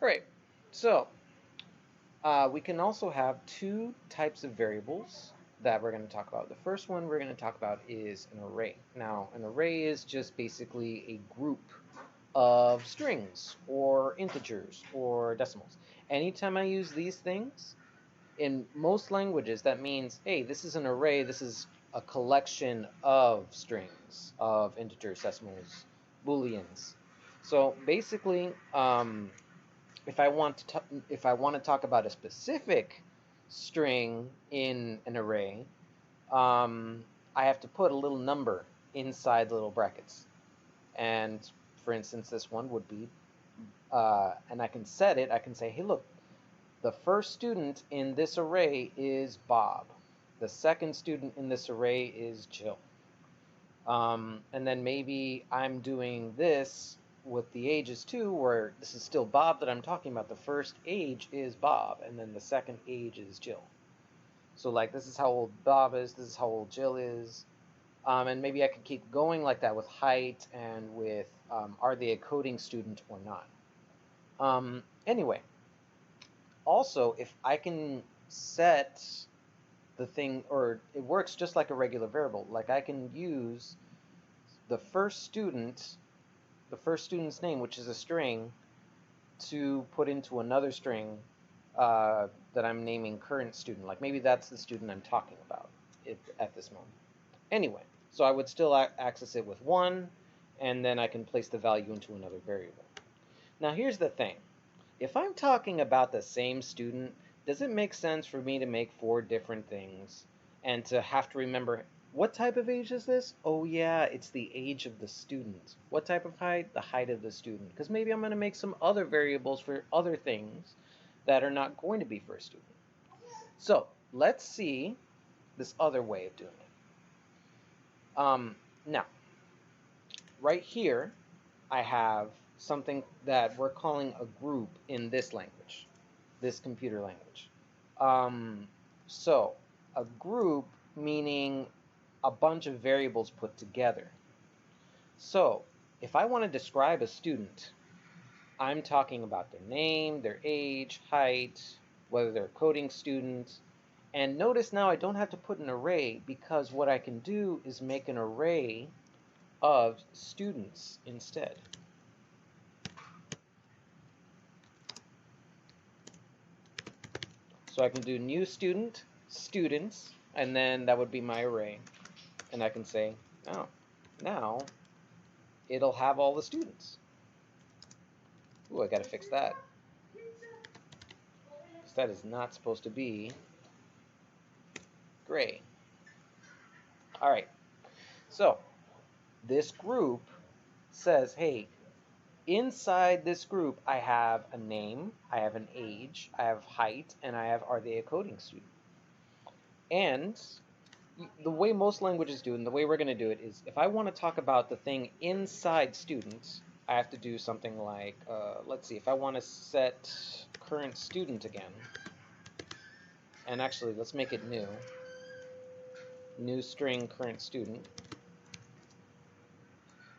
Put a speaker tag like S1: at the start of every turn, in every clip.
S1: right. So we can also have two types of variables that we're going to talk about. The first one we're going to talk about is an array. Now, an array is just basically a group of strings or integers or decimals. Anytime I use these things, in most languages, that means, hey, this is an array, this is a collection of strings, of integers, decimals, booleans. So basically, if I want to talk about a specific string in an array, I have to put a little number inside the little brackets. And for instance, this one would be, and I can set it. I can say, hey, look, the first student in this array is Bob. The second student in this array is Jill. And then maybe I'm doing this with the ages too, where this is still Bob that I'm talking about. The first age is Bob, and then the second age is Jill. So like this is how old Bob is, this is how old Jill is. And maybe I could keep going like that with height and with are they a coding student or not. Anyway, also if I can set the thing, or it works just like a regular variable, like I can use the first student's name, which is a string, to put into another string that I'm naming current student. Like maybe that's the student I'm talking about at this moment. Anyway, so I would still access it with 1, and then I can place the value into another variable. Now here's the thing. If I'm talking about the same student, does it make sense for me to make 4 different things and to have to remember what type of age is this? Oh yeah, it's the age of the student. What type of height? The height of the student. Because maybe I'm going to make some other variables for other things that are not going to be for a student. So let's see this other way of doing it. Now, right here, I have something that we're calling a group in this language, this computer language. So a group meaning a bunch of variables put together. So if I want to describe a student, I'm talking about their name, their age, height, whether they're a coding student. And notice now I don't have to put an array, because what I can do is make an array of students instead. So I can do new student, students, and then that would be my array. And I can say, oh, now it'll have all the students. Ooh, I gotta fix that. Because that is not supposed to be gray. All right, so this group says, hey, inside this group, I have a name, I have an age, I have height, and I have are they a coding student. And the way most languages do it, and the way we're going to do it, is if I want to talk about the thing inside students, I have to do something like, let's see, if I want to set current student again, and actually, let's make it new. New string current student.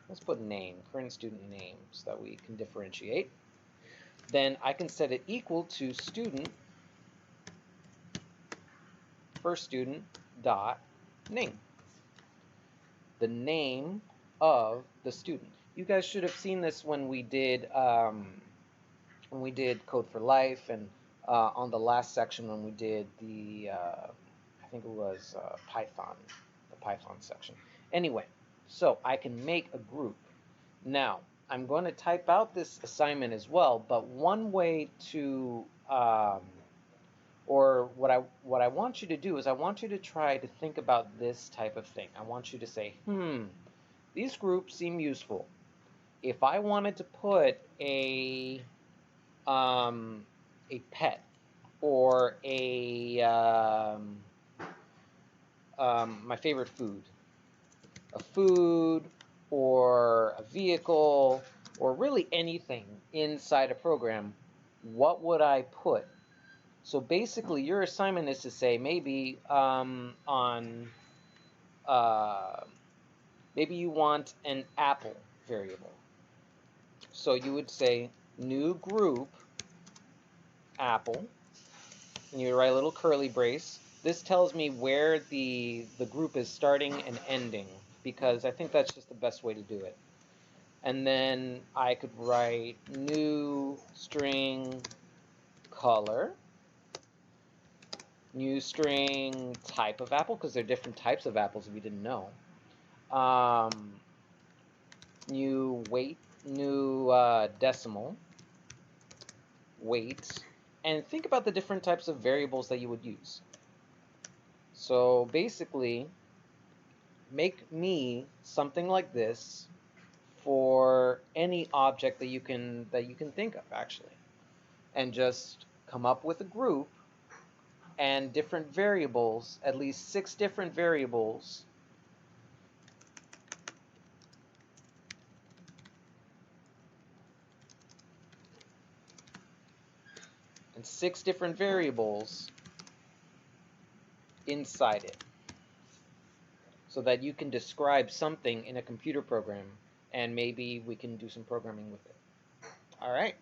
S1: Let's put name, current student name, so that we can differentiate. Then I can set it equal to student, first student, dot, name. The name of the student. You guys should have seen this when we did Code for Life, and on the last section when we did the, I think it was Python, the Python section. Anyway, so I can make a group. Now, I'm going to type out this assignment as well, but one way to, or what I want you to do is I want you to try to think about this type of thing. I want you to say, these groups seem useful. If I wanted to put a pet or my favorite food, a food or a vehicle or really anything inside a program, what would I put? So basically, your assignment is to say maybe maybe you want an apple variable. So you would say new group apple, and you write a little curly brace. This tells me where the group is starting and ending, because I think that's just the best way to do it. And then I could write new string color, new string type of apple, because there are different types of apples if you didn't know. New weight, new decimal, weight, and think about the different types of variables that you would use. So basically, make me something like this for any object that you can think of, actually, and just come up with a group and different variables, at least 6 different variables, and 6 different variables inside it, so that you can describe something in a computer program, and maybe we can do some programming with it. All right.